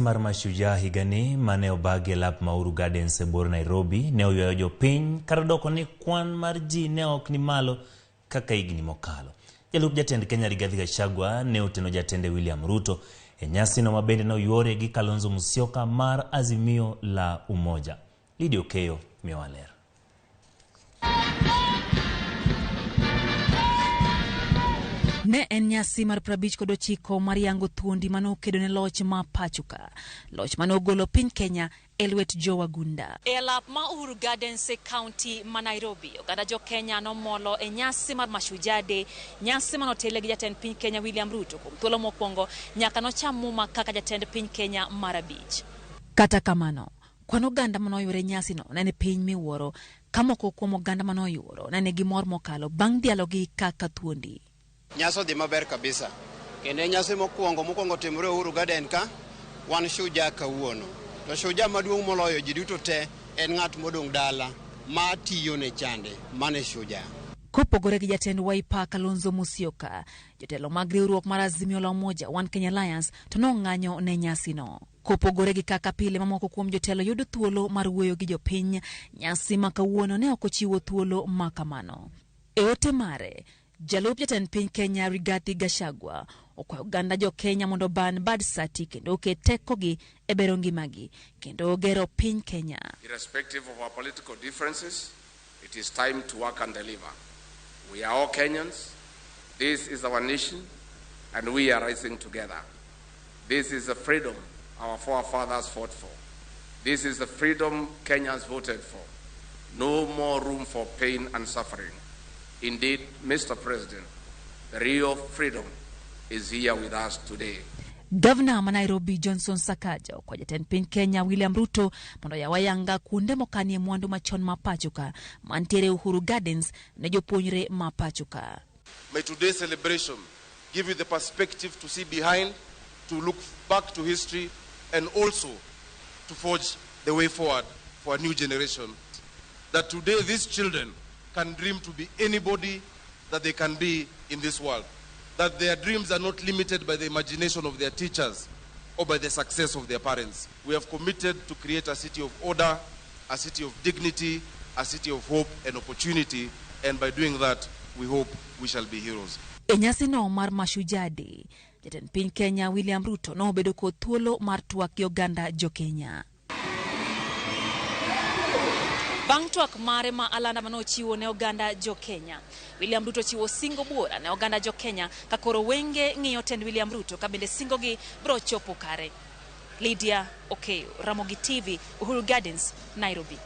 Mar Mashujaa higani mane obagi lap Mauru Gardens e bor Nairobi ne oywayo jopiny kar doko ni kwan mar ji ne ok ni malo kaka higni mokalo. Jalup jatend Kenya Rigathi Gachagua ne oteno jatende William Ruto e nyasi no mabende no yuore gi Kalonzo Musyoka mar Azimio la Umoja. Lidio Keyo miwaler. Ne en nyasi mar 59 mar yango thuondi mano kedo ne loch ma pachuka. Loch mano golo piny Kenya elwet jowagunda. E lap ma Uhuru Gardens County ma Nairobi, oganda jo Kenya no molo e nyasi mar Mashujaa Day, nyasi mano tele gi jatend piny Kenya William Ruto kuom thuolo mokwongo nyaka no cham muma kaka jatend piny Kenya mar abich. Kata kamano, kwano oganda mano yore nyasi no nene piny miwuoro, kamoko kuom oganda mano yuoro nene gimor mokalo bang' dialo gi kaka thuondi. Nyaso di maber kabisa. Kende nyasi mokwongo timore Uhuru Garden ka, wan Shujaa kawuono. To Shujaa maduong' moloyo ji duto te en ng'at modong' dala ma tiyo ne chande, mane Shujaa. Kopogore gi jatend Wiper Kalonzo Musyoka, jotelo mag riwruok mar Azimio la Umoja One Kenya Alliance to nong'anyo ne nyasi no. Kopogore gi kaka pile mamoko kuom jotelo yudo thuolo mar wuoyo gi jopiny, nyasi ma kawuono ne ok ochiwo thuolo ma kamano. E ote mare, jalup jatend piny Kenya Rigathi Gachagua okwayo oganda jo Kenya mondo ban bad sati kendo oket tekogi e bero ngimagi kendo gero piny Kenya. Irrespective of our political differences, it is time to work and deliver. We are all Kenyans. This is our nation, and we are rising together. This is the freedom our forefathers fought for. This is the freedom Kenyans voted for. No more room for pain and suffering. Indeed, Mr. President, the real freedom is here with us today. Governor wa Nairobi Johnson Sakaja kwa jatend piny Kenya William Ruto mondo yawayanga kuonde mokanie mwandu machon mapachuka mantiere Uhuru Gardens ne jopuonjre mapachuka. May today's celebration give you the perspective to see behind, to look back to history, and also to forge the way forward for a new generation. That today these children can dream to be anybody that they can be in this world. That their dreams are not limited by the imagination of their teachers or by the success of their parents. We have committed to create a city of order, a city of dignity, a city of hope and opportunity, and by doing that, we hope we shall be heroes. E nyasi no mar Mashujaa Day, jatend piny Kenya William Ruto no bedo kod thuolo mar twak gi oganda jo Kenya. Bang' twak mare ma alanda mano chiwo ne oganda jo Kenya, William Ruto chiwo singo buora ne oganda jo Kenya ka koro wenge ng'iyo tend William Ruto ka bende singo gi bro chopo kare. Lydia Okeyo, Ramogi TV, Uhuru Gardens, Nairobi.